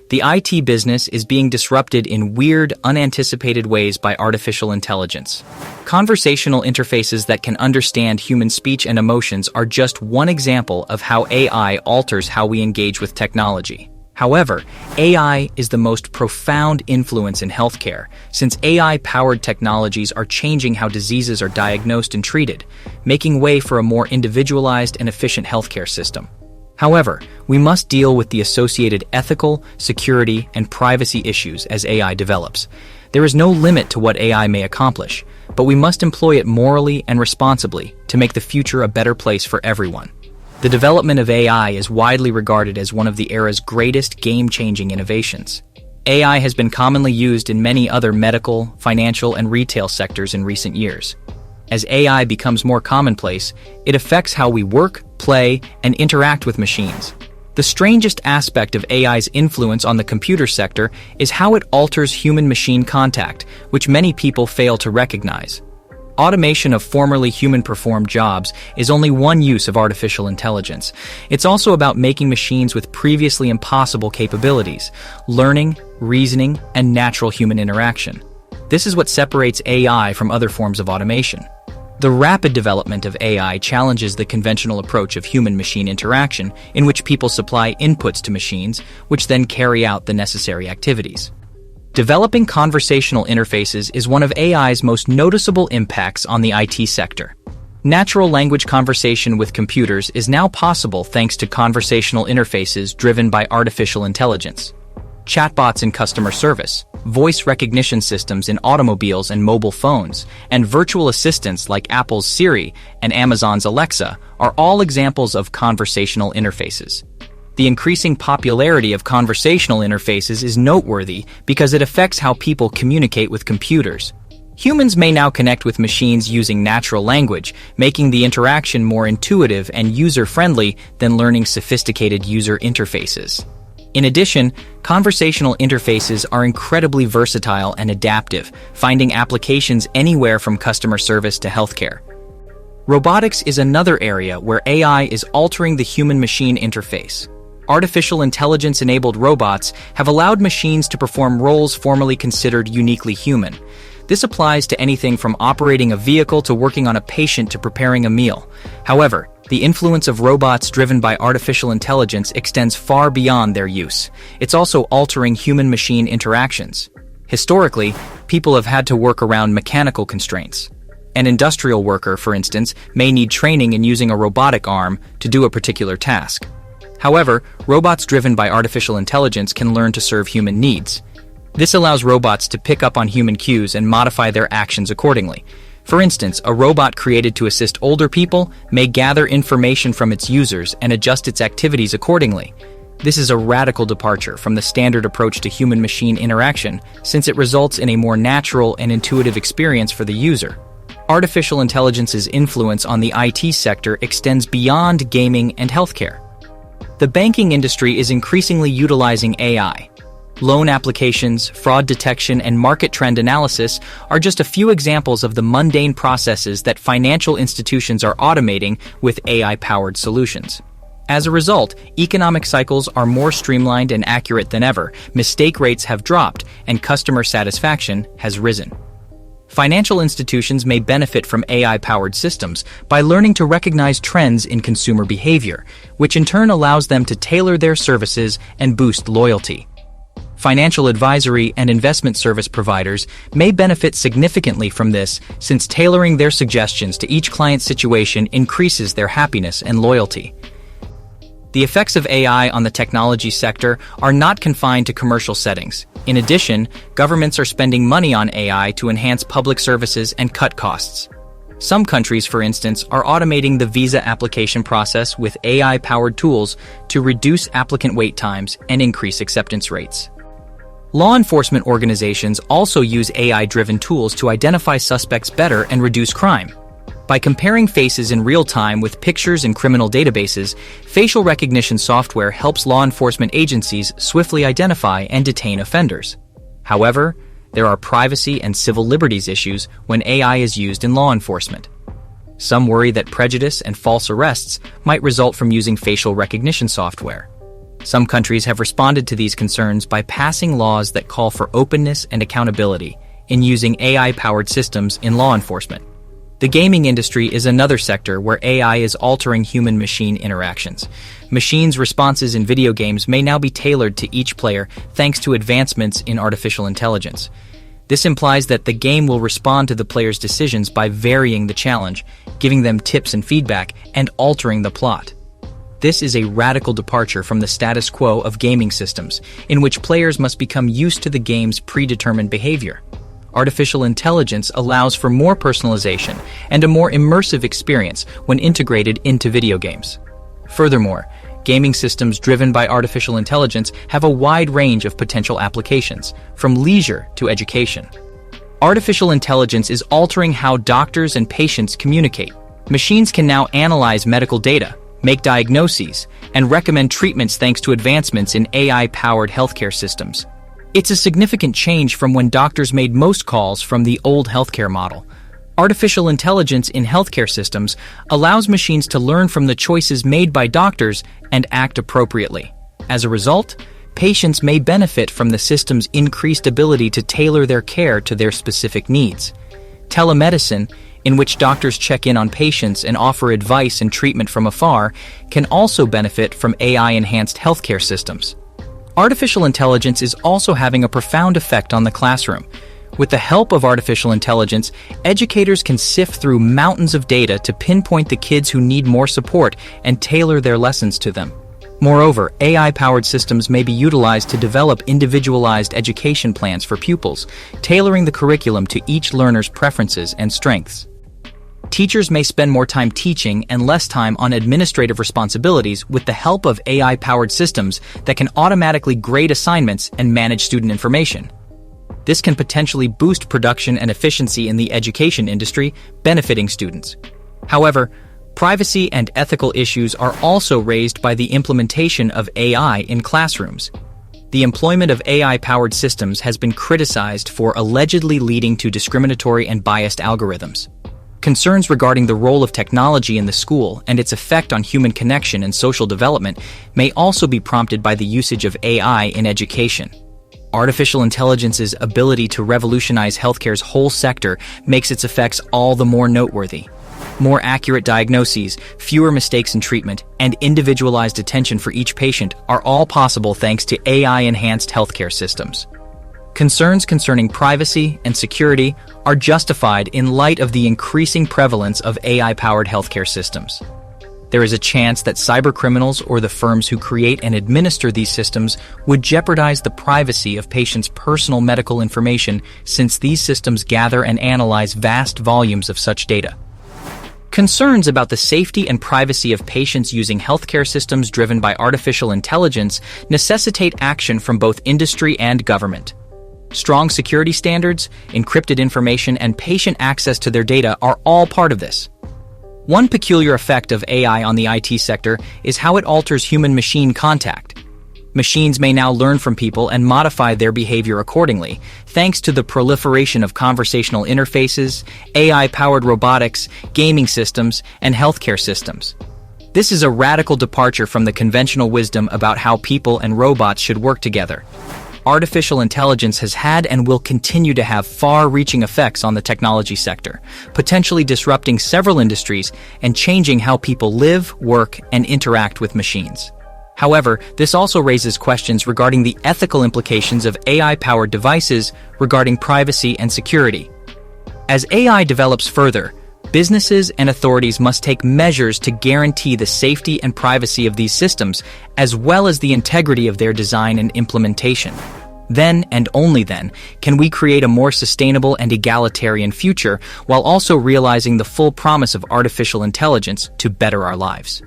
The IT business is being disrupted in weird, unanticipated ways by artificial intelligence. Conversational interfaces that can understand human speech and emotions are just one example of how AI alters how we engage with technology. However, AI is the most profound influence in healthcare, since AI-powered technologies are changing how diseases are diagnosed and treated, making way for a more individualized and efficient healthcare system. However, we must deal with the associated ethical, security, and privacy issues as AI develops. There is no limit to what AI may accomplish, but we must employ it morally and responsibly to make the future a better place for everyone. The development of AI is widely regarded as one of the era's greatest game-changing innovations. AI has been commonly used in many other medical, financial, and retail sectors in recent years. As AI becomes more commonplace, it affects how we work, play, and interact with machines. The strangest aspect of AI's influence on the computer sector is how it alters human-machine contact, which many people fail to recognize. Automation of formerly human-performed jobs is only one use of artificial intelligence. It's also about making machines with previously impossible capabilities, learning, reasoning, and natural human interaction. This is what separates AI from other forms of automation. The rapid development of AI challenges the conventional approach of human-machine interaction, in which people supply inputs to machines, which then carry out the necessary activities. Developing conversational interfaces is one of AI's most noticeable impacts on the IT sector. Natural language conversation with computers is now possible thanks to conversational interfaces driven by artificial intelligence. Chatbots in customer service, voice recognition systems in automobiles and mobile phones, and virtual assistants like Apple's Siri and Amazon's Alexa are all examples of conversational interfaces. The increasing popularity of conversational interfaces is noteworthy because it affects how people communicate with computers. Humans may now connect with machines using natural language, making the interaction more intuitive and user-friendly than learning sophisticated user interfaces. In addition, conversational interfaces are incredibly versatile and adaptive, finding applications anywhere from customer service to healthcare. Robotics is another area where AI is altering the human-machine interface. Artificial intelligence-enabled robots have allowed machines to perform roles formerly considered uniquely human. This applies to anything from operating a vehicle to working on a patient to preparing a meal. However, the influence of robots driven by artificial intelligence extends far beyond their use. It's also altering human-machine interactions. Historically, people have had to work around mechanical constraints. An industrial worker, for instance, may need training in using a robotic arm to do a particular task. However, robots driven by artificial intelligence can learn to serve human needs. This allows robots to pick up on human cues and modify their actions accordingly. For instance, a robot created to assist older people may gather information from its users and adjust its activities accordingly. This is a radical departure from the standard approach to human-machine interaction, since it results in a more natural and intuitive experience for the user. Artificial intelligence's influence on the IT sector extends beyond gaming and healthcare. The banking industry is increasingly utilizing AI. Loan applications, fraud detection, and market trend analysis are just a few examples of the mundane processes that financial institutions are automating with AI-powered solutions. As a result, economic cycles are more streamlined and accurate than ever, mistake rates have dropped, and customer satisfaction has risen. Financial institutions may benefit from AI-powered systems by learning to recognize trends in consumer behavior, which in turn allows them to tailor their services and boost loyalty. Financial advisory and investment service providers may benefit significantly from this, since tailoring their suggestions to each client's situation increases their happiness and loyalty. The effects of AI on the technology sector are not confined to commercial settings. In addition, governments are spending money on AI to enhance public services and cut costs. Some countries, for instance, are automating the visa application process with AI-powered tools to reduce applicant wait times and increase acceptance rates. Law enforcement organizations also use AI-driven tools to identify suspects better and reduce crime. By comparing faces in real time with pictures in criminal databases, facial recognition software helps law enforcement agencies swiftly identify and detain offenders. However, there are privacy and civil liberties issues when AI is used in law enforcement. Some worry that prejudice and false arrests might result from using facial recognition software. Some countries have responded to these concerns by passing laws that call for openness and accountability in using AI-powered systems in law enforcement. The gaming industry is another sector where AI is altering human-machine interactions. Machines' responses in video games may now be tailored to each player thanks to advancements in artificial intelligence. This implies that the game will respond to the player's decisions by varying the challenge, giving them tips and feedback, and altering the plot. This is a radical departure from the status quo of gaming systems, in which players must become used to the game's predetermined behavior. Artificial intelligence allows for more personalization and a more immersive experience when integrated into video games. Furthermore, gaming systems driven by artificial intelligence have a wide range of potential applications, from leisure to education. Artificial intelligence is altering how doctors and patients communicate. Machines can now analyze medical data, make diagnoses, and recommend treatments thanks to advancements in AI-powered healthcare systems. It's a significant change from when doctors made most calls from the old healthcare model. Artificial intelligence in healthcare systems allows machines to learn from the choices made by doctors and act appropriately. As a result, patients may benefit from the system's increased ability to tailor their care to their specific needs. Telemedicine, in which doctors check in on patients and offer advice and treatment from afar, can also benefit from AI-enhanced healthcare systems. Artificial intelligence is also having a profound effect on the classroom. With the help of artificial intelligence, educators can sift through mountains of data to pinpoint the kids who need more support and tailor their lessons to them. Moreover, AI-powered systems may be utilized to develop individualized education plans for pupils, tailoring the curriculum to each learner's preferences and strengths. Teachers may spend more time teaching and less time on administrative responsibilities with the help of AI-powered systems that can automatically grade assignments and manage student information. This can potentially boost production and efficiency in the education industry, benefiting students. However, privacy and ethical issues are also raised by the implementation of AI in classrooms. The employment of AI-powered systems has been criticized for allegedly leading to discriminatory and biased algorithms. Concerns regarding the role of technology in the school and its effect on human connection and social development may also be prompted by the usage of AI in education. Artificial intelligence's ability to revolutionize healthcare's whole sector makes its effects all the more noteworthy. More accurate diagnoses, fewer mistakes in treatment, and individualized attention for each patient are all possible thanks to AI-enhanced healthcare systems. Concerns concerning privacy and security are justified in light of the increasing prevalence of AI-powered healthcare systems. There is a chance that cybercriminals or the firms who create and administer these systems would jeopardize the privacy of patients' personal medical information, since these systems gather and analyze vast volumes of such data. Concerns about the safety and privacy of patients using healthcare systems driven by artificial intelligence necessitate action from both industry and government. Strong security standards, encrypted information, and patient access to their data are all part of this. One peculiar effect of AI on the IT sector is how it alters human-machine contact. Machines may now learn from people and modify their behavior accordingly, thanks to the proliferation of conversational interfaces, AI-powered robotics, gaming systems, and healthcare systems. This is a radical departure from the conventional wisdom about how people and robots should work together. Artificial intelligence has had and will continue to have far-reaching effects on the technology sector, potentially disrupting several industries and changing how people live, work, and interact with machines. However, this also raises questions regarding the ethical implications of AI-powered devices regarding privacy and security. As AI develops further, businesses and authorities must take measures to guarantee the safety and privacy of these systems, as well as the integrity of their design and implementation. Then, and only then, can we create a more sustainable and egalitarian future while also realizing the full promise of artificial intelligence to better our lives.